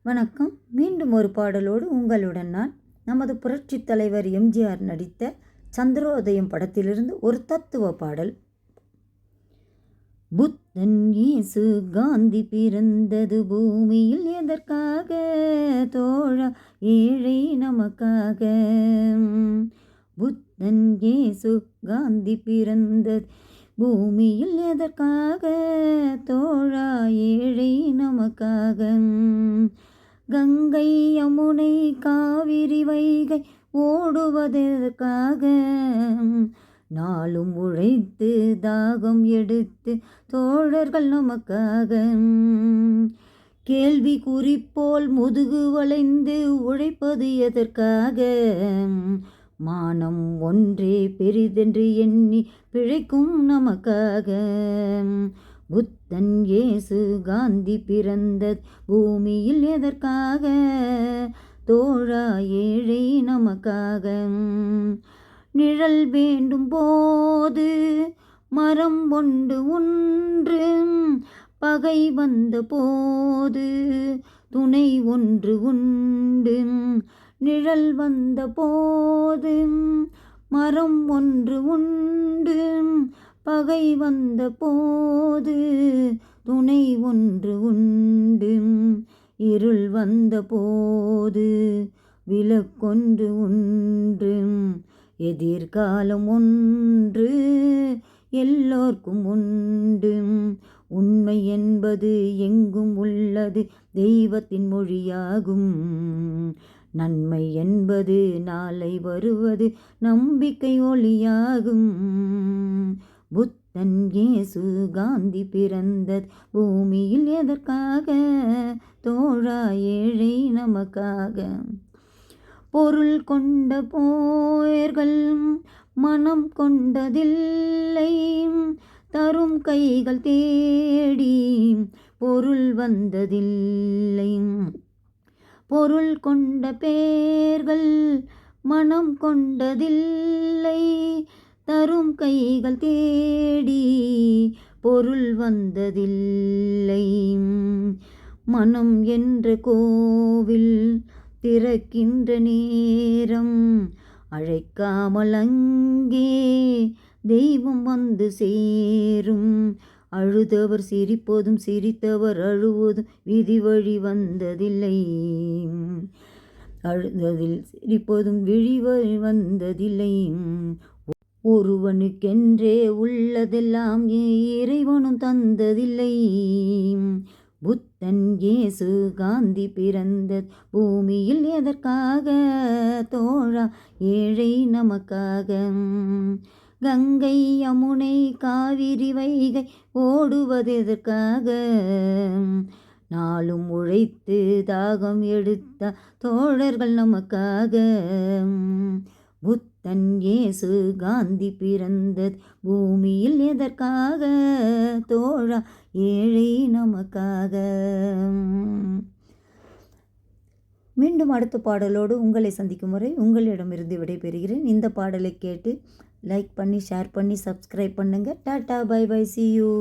வணக்கம். மீண்டும் ஒரு பாடலோடு உங்களுடன் நான். நமது புரட்சித் தலைவர் எம்ஜிஆர் நடித்த சந்திரோதயம் படத்திலிருந்து ஒரு தத்துவ பாடல். புத்தன் இயேசு காந்தி பிறந்தது பூமியில் எதற்காக தோழா? ஏழை நமக்காக. புத்தன் இயேசு காந்தி பிறந்தது பூமியில் எதற்காக தோழா? ஏழை நமக்காக. கங்கை யமுனை காவிரி வைகை ஓடுவதற்காக. நாளும் உழைத்து தாகம் எடுத்து தோழர்கள் நமக்காக. கேள்வி குறிப்போல் முதுகு வளைந்து உழைப்பது எதற்காக? மானம் ஒன்றே பெரிதென்று எண்ணி பிழைக்கும் நமக்காக. புத்தன் இயேசு காந்தி பிறந்தது பூமியில் எதற்காக தோழா? ஏழை நமக்காக. நிழல் வேண்டும் போது மரம் ஒன்று பகை வந்த போது துணை ஒன்று உண்டு. நிழல் வந்த போது மரம் ஒன்று உண்டு, பகை வந்த போது துணை ஒன்று உண்டு. இருள் வந்த போது விளக்கொன்று உண்டு. எதிர்காலம் ஒன்று எல்லோர்க்கும் உண்டு. உண்மை என்பது எங்கும் உள்ளது, தெய்வத்தின் மொழியாகும். நன்மை என்பது நாளை வருவது, நம்பிக்கை ஒளியாகும். புத்தன் இயேசு காந்தி பிறந்தது பூமியில் எதற்காக தோழா? ஏழை நமக்காக. பொருள் கொண்ட போயர்கள் மனம் கொண்டதில்லை, தரும் கைகள் தேடி பொருள் வந்ததில்லை. பொருள் கொண்ட பேர்கள் மனம் கொண்டதில்லை, தரும் கைகள் தேடி பொருள் வந்ததில்லை. மனம் என்ற கோவில் திறக்கின்ற நேரம் அழைக்காமல் அங்கே தெய்வம் வந்து சேரும். அழுதவர் சிரிப்பதும் சிரித்தவர் அழுவதும் விதி வழி வந்ததில்லை. அழுததில் சிரிப்பதும் விழி வழி வந்ததில்லை. ஒருவனுக்கென்றே உள்ளதெல்லாம் இறைவனும் தந்ததில்லை. புத்தன் இயேசு காந்தி பிறந்தது பூமியில் எதற்காக தோழா? ஏழை நமக்காக. கங்கை யமுனை காவிரி வைகை ஓடுவதற்காக. நாளும் உழைத்து தாகம் எடுத்த தோழர்கள் நமக்காக. புத்தன் இயேசு காந்தி பிறந்தது பூமியில் எதற்காக தோழா? ஏழை நமக்காக. மீண்டும் அடுத்த பாடலோடு உங்களை சந்திக்கும் வரை உங்களிடமிருந்து விடைபெறுகிறேன். இந்த பாடலை கேட்டு லைக் பண்ணி ஷேர் பண்ணி சப்ஸ்கிரைப் பண்ணுங்கள். Tata, bye bye, see you.